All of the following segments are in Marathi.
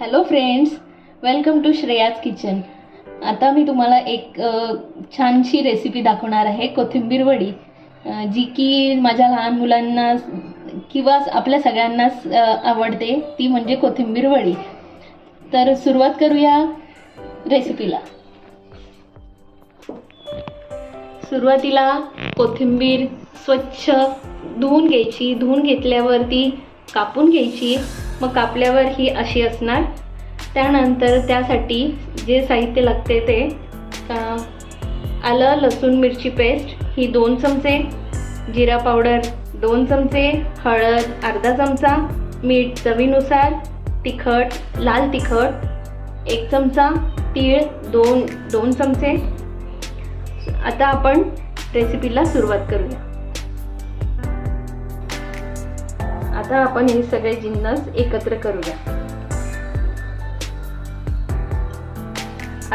Hello friends, welcome to Shreya's kitchen. आता मी तुम्हाला एक छानशी रेसिपी दाखवणार आहे, कोथिंबीर वडी, जी की माझ्या लहान मुलांना किंवा आपल्या सगळ्यांनाच आवडते, ती म्हणजे कोथिंबीर वडी। तर सुरुवात करूया रेसिपीला। सुरुवातीला कोथिंबीर स्वच्छ धुवून घ्यायची। धुवून घेतल्यावरती कापून घ्यायची। मग कापल्यावर ही अशी असणार। त्यानंतर त्यासाठी जे साहित्य लागते ते आलं लसूण मिरची पेस्ट ही 2 चमचे, जिरा पावडर 2 चमचे, हळद अर्धा चमचा, मीठ चवीनुसार, तिखट लाल तिखट 1 चमचा, तीळ 2 चमचे। आता आपण रेसिपीला सुरुवात करूया। आता आपण हे सगळे जिन्नस एकत्र करूया।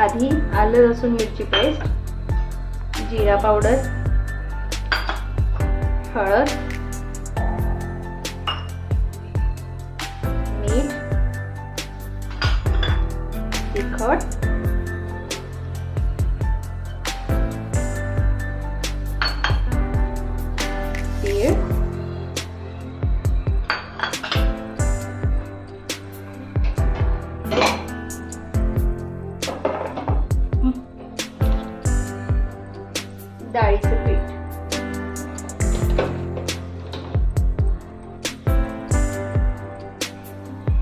आधी आलं लसूण मिरची पेस्ट, जिरा पावडर, हळद, मीठ, तिखट, तीळ, डाळीचे पीठ,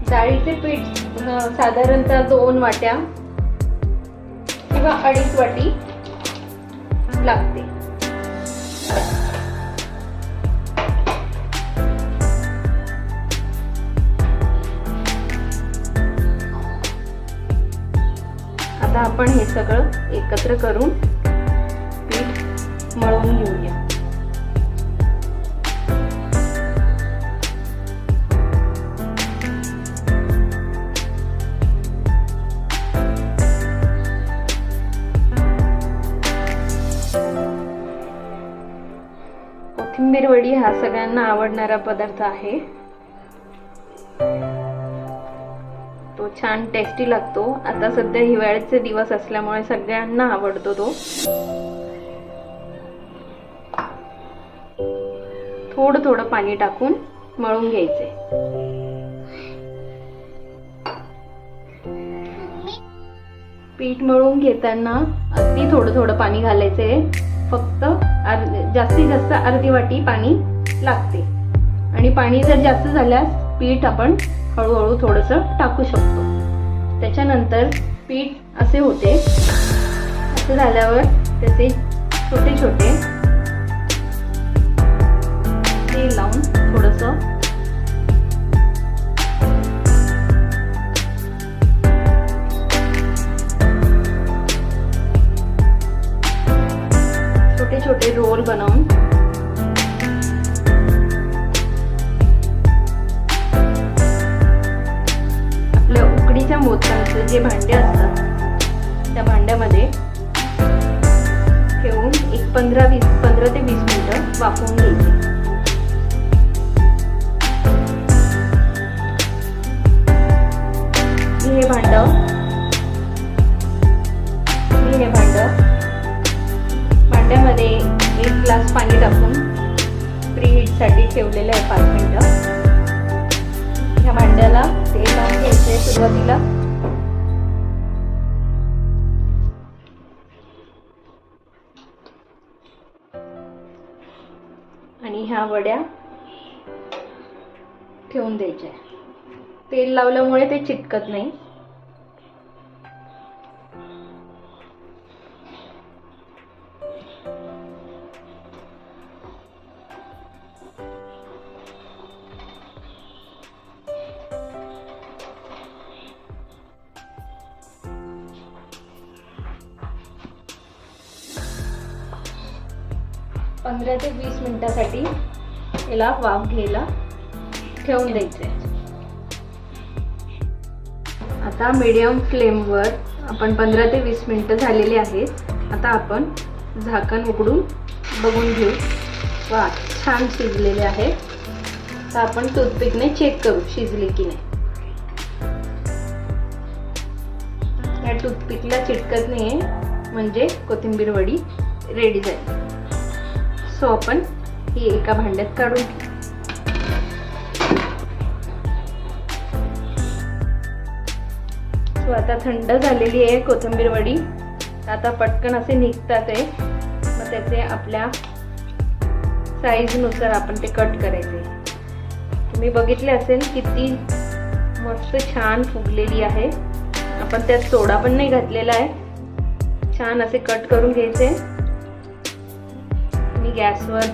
डाळीचे पीठ साधारणतः 2 वाट्या किंवा 2.5 वाटी लागते। आता आपण हे सगळं एकत्र करून पीठ मळून घेऊया। कोथिंबीर वडी हा सगळ्यांना आवडणारा पदार्थ आहे। तो छान टेस्टी लागतो। आता सध्या हिवाळ्याचे दिवस असल्यामुळे सगळ्यांना आवडतो तो। थोडं थोडं पाणी टाकून मळून घ्यायचे। पीठ मळून घेताना अगदी थोडं थोडं पाणी घालायचे। फक्त जास्तीत जास्त अर्धी वाटी पाणी लागते। आणि पाणी जर जास्त झाल्यास पीठ आपण हळूहळू थोडंसं टाकू शकतो। त्याच्यानंतर पीठ असे होते। असं झाल्यावर त्याचे छोटे छोटे तेल लावून थोडंसं छोटे छोटे रोल बनवून आपल्या उकडीच्या मोदकांचे जे भांडे असतात त्या भांड्यामध्ये ठेवून एक 15 ते 20 मिनिटं वाफवून घ्यायचे। हे भांड भांड्यामध्ये 1 ग्लास पाणी टाकून प्रीहीट साठी ठेवलेले आहे 5 मिनिटं। ह्या भांड्याला तेल लावून घ्यायचे सुरुवातीला। आणि ह्या वड्या ठेवून द्यायच्या। तेल लावल्यामुळे ते चिटकत नाही। पंधरा ते 20 मिनिटासाठी याला वाफ घ्यायला ठेवून द्यायचे। आता मीडियम फ्लेमवर आपण 15 ते 20 मिनिटं झालेली आहेत। आता आपण झाकण उघडून बघून घेऊ। वा, छान शिजलेले आहेत। तर आपण टूथपिकने चेक करू शिजले की नाही। टूथपिकला चिटकत नाहीये, म्हणजे कोथिंबीर वडी रेडी झाली. सो आपण ही एका भांड्यात काढून घेऊ. सो आता थंड झालेली आहे कोथिंबीर वडी. आता पटकन असे निघतात आहे. मग त्याचे आपल्या साईजनुसार आपण ते कट करायचे. तुम्ही बघितले असेल किती मस्त छान फुगलेली आहे. आपण त्यात सोडा पण नाही घातलेला आहे. छान असे कट करून घ्यायचे. मी गॅसवर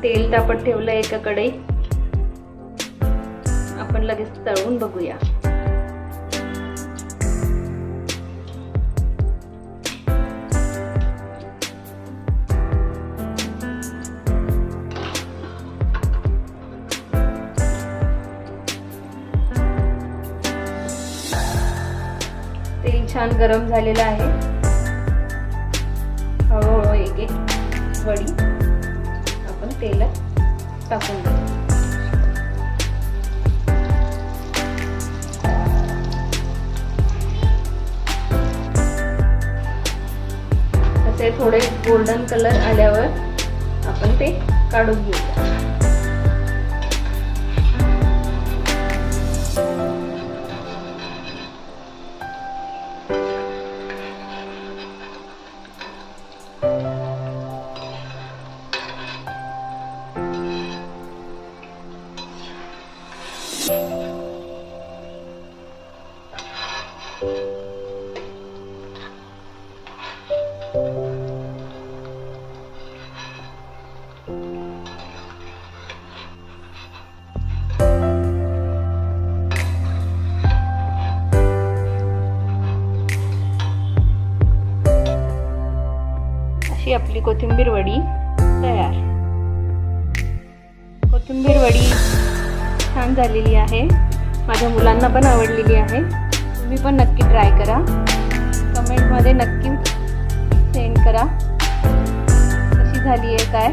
तेल तापत ठेवलं एका कढईत. आपण लगेच तळून बघूया. तेल छान गरम झालेलं आहे. हळूहळू एक एक वडी आपण तेलात टाकून घेऊ. तसे थोडे गोल्डन कलर आल्यावर आपण ते काढून घेऊया. अशी आपली कोथिंबीर वडी तयार. कोथिंबीर वडी छान झालेली आहे. माझ्या मुलांना पण आवडलेली आहे. तुम्ही पण नक्की ट्राय करा. कमेंटमध्ये नक्की सेंड करा कशी झाली आहे काय.